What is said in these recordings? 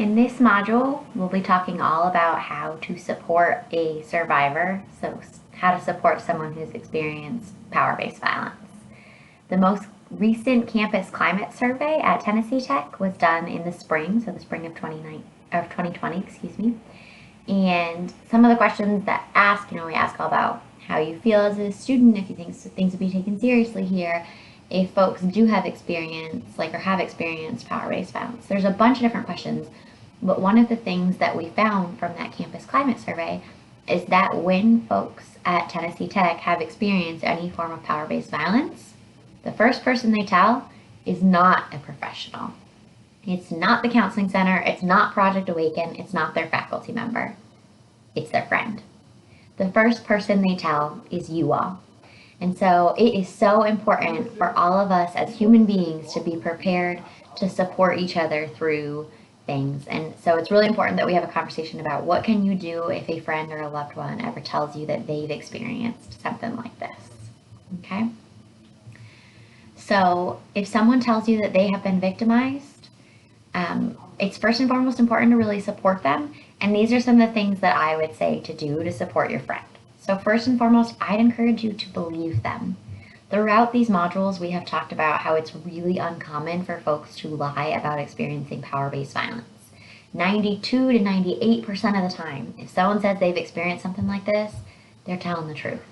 In this module, we'll be talking all about how to support a survivor, so how to support someone who's experienced power-based violence. The most recent campus climate survey at Tennessee Tech was done in the spring, so the spring of 2020, excuse me. And some of the questions that we ask all about how you feel as a student, if you think things will be taken seriously here, if folks do have experience, or have experienced power-based violence. There's a bunch of different questions, but one of the things that we found from that campus climate survey is that when folks at Tennessee Tech have experienced any form of power-based violence, the first person they tell is not a professional. It's not the counseling center, it's not Project Awaken, it's not their faculty member, it's their friend. The first person they tell is you all. And so it is so important for all of us as human beings to be prepared to support each other through things. And so it's really important that we have a conversation about what can you do if a friend or a loved one ever tells you that they've experienced something like this, okay? So if someone tells you that they have been victimized, it's first and foremost important to really support them. And these are some of the things that I would say to do to support your friend. So first and foremost, I'd encourage you to believe them. Throughout these modules, we have talked about how it's really uncommon for folks to lie about experiencing power-based violence. 92 to 98% of the time, if someone says they've experienced something like this, they're telling the truth.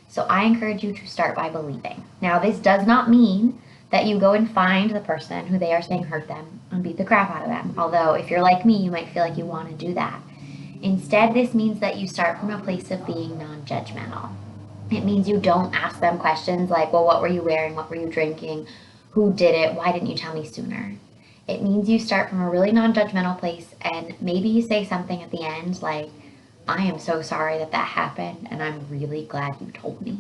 So I encourage you to start by believing. Now, this does not mean that you go and find the person who they are saying hurt them and beat the crap out of them. Although, if you're like me, you might feel like you want to do that. Instead, this means that you start from a place of being non-judgmental. It means you don't ask them questions like, well, what were you wearing? What were you drinking? Who did it? Why didn't you tell me sooner? It means you start from a really non-judgmental place, and maybe you say something at the end like, I am so sorry that happened, and I'm really glad you told me.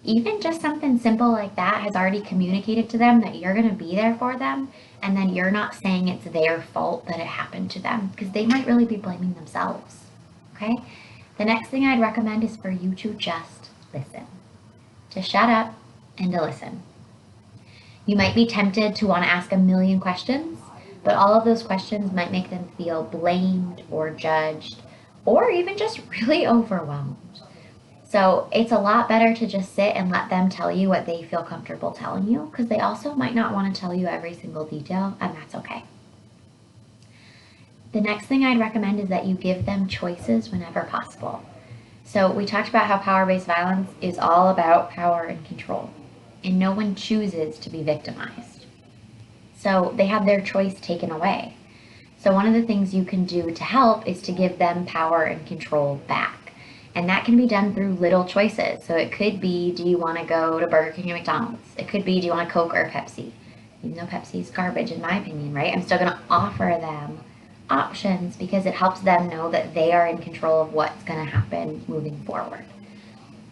Even just something simple like that has already communicated to them that you're going to be there for them, and then you're not saying it's their fault that it happened to them, because they might really be blaming themselves, okay? The next thing I'd recommend is for you to just listen, to shut up and to listen. You might be tempted to want to ask a million questions, but all of those questions might make them feel blamed or judged, or even just really overwhelmed. So it's a lot better to just sit and let them tell you what they feel comfortable telling you, because they also might not want to tell you every single detail, and that's okay. The next thing I'd recommend is that you give them choices whenever possible. So we talked about how power-based violence is all about power and control, and no one chooses to be victimized. So they have their choice taken away. So one of the things you can do to help is to give them power and control back. And that can be done through little choices. So it could be, do you want to go to Burger King or McDonald's? It could be, do you want a Coke or a Pepsi? Even though Pepsi is garbage in my opinion, right? I'm still going to offer them options because it helps them know that they are in control of what's going to happen moving forward.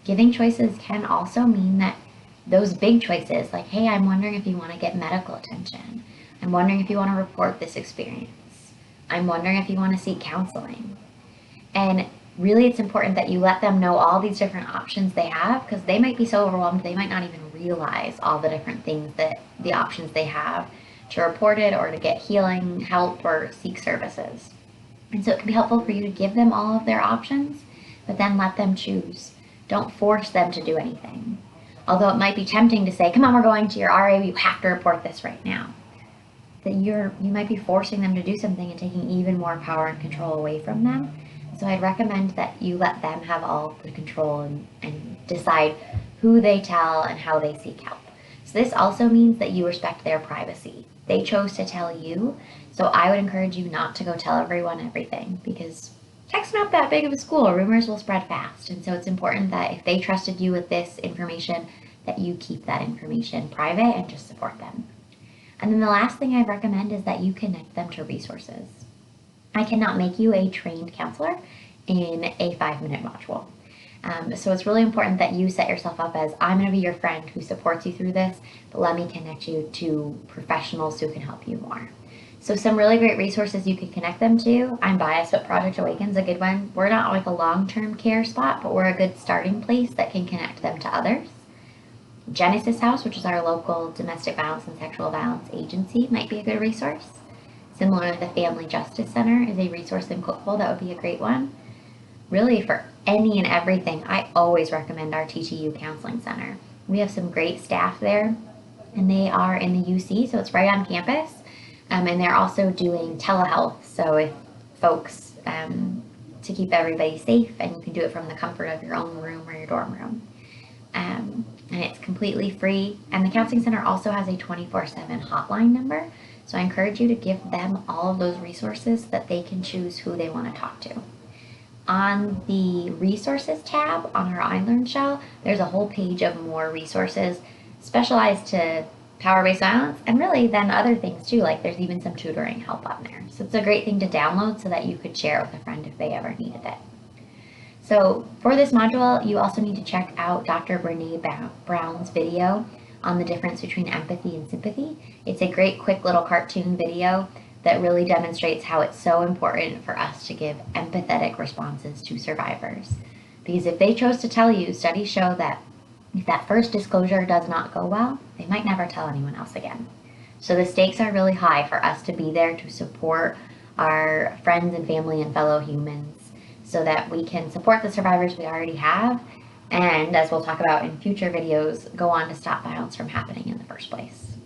Giving choices can also mean that those big choices, like, hey, I'm wondering if you want to get medical attention. I'm wondering if you want to report this experience. I'm wondering if you want to seek counseling. And really, it's important that you let them know all these different options they have, because they might be so overwhelmed, they might not even realize all the different things that the options they have to report it or to get healing help or seek services. And so it can be helpful for you to give them all of their options, but then let them choose. Don't force them to do anything. Although it might be tempting to say, come on, we're going to your RA, you have to report this right now. That you might be forcing them to do something and taking even more power and control away from them. So I'd recommend that you let them have all the control and decide who they tell and how they seek help. So this also means that you respect their privacy. They chose to tell you, so I would encourage you not to go tell everyone everything, because tech's not that big of a school. Rumors will spread fast. And so it's important that if they trusted you with this information, that you keep that information private and just support them. And then the last thing I'd recommend is that you connect them to resources. I cannot make you a trained counselor in a 5-minute module. So it's really important that you set yourself up as, I'm going to be your friend who supports you through this, but let me connect you to professionals who can help you more. So some really great resources you can connect them to. I'm biased, but Project Awaken's a good one. We're not like a long-term care spot, but we're a good starting place that can connect them to others. Genesis House, which is our local domestic violence and sexual violence agency, might be a good resource. Similar to the Family Justice Center is a resource in Cookville that would be a great one. Really, for any and everything, I always recommend our TTU Counseling Center. We have some great staff there, and they are in the UC, so it's right on campus. And they're also doing telehealth, so if folks, to keep everybody safe, and you can do it from the comfort of your own room or your dorm room. And it's completely free. And the Counseling Center also has a 24/7 hotline number, so I encourage you to give them all of those resources so that they can choose who they want to talk to. On the resources tab on our iLearn shell, there's a whole page of more resources specialized to power-based violence, and really then other things too, like there's even some tutoring help on there. So it's a great thing to download so that you could share it with a friend if they ever needed it. So for this module, you also need to check out Dr. Brene Brown's video on the difference between empathy and sympathy. It's a great quick little cartoon video that really demonstrates how it's so important for us to give empathetic responses to survivors. Because if they chose to tell you, studies show that if that first disclosure does not go well, they might never tell anyone else again. So the stakes are really high for us to be there to support our friends and family and fellow humans so that we can support the survivors we already have, and as we'll talk about in future videos, go on to stop violence from happening in the first place.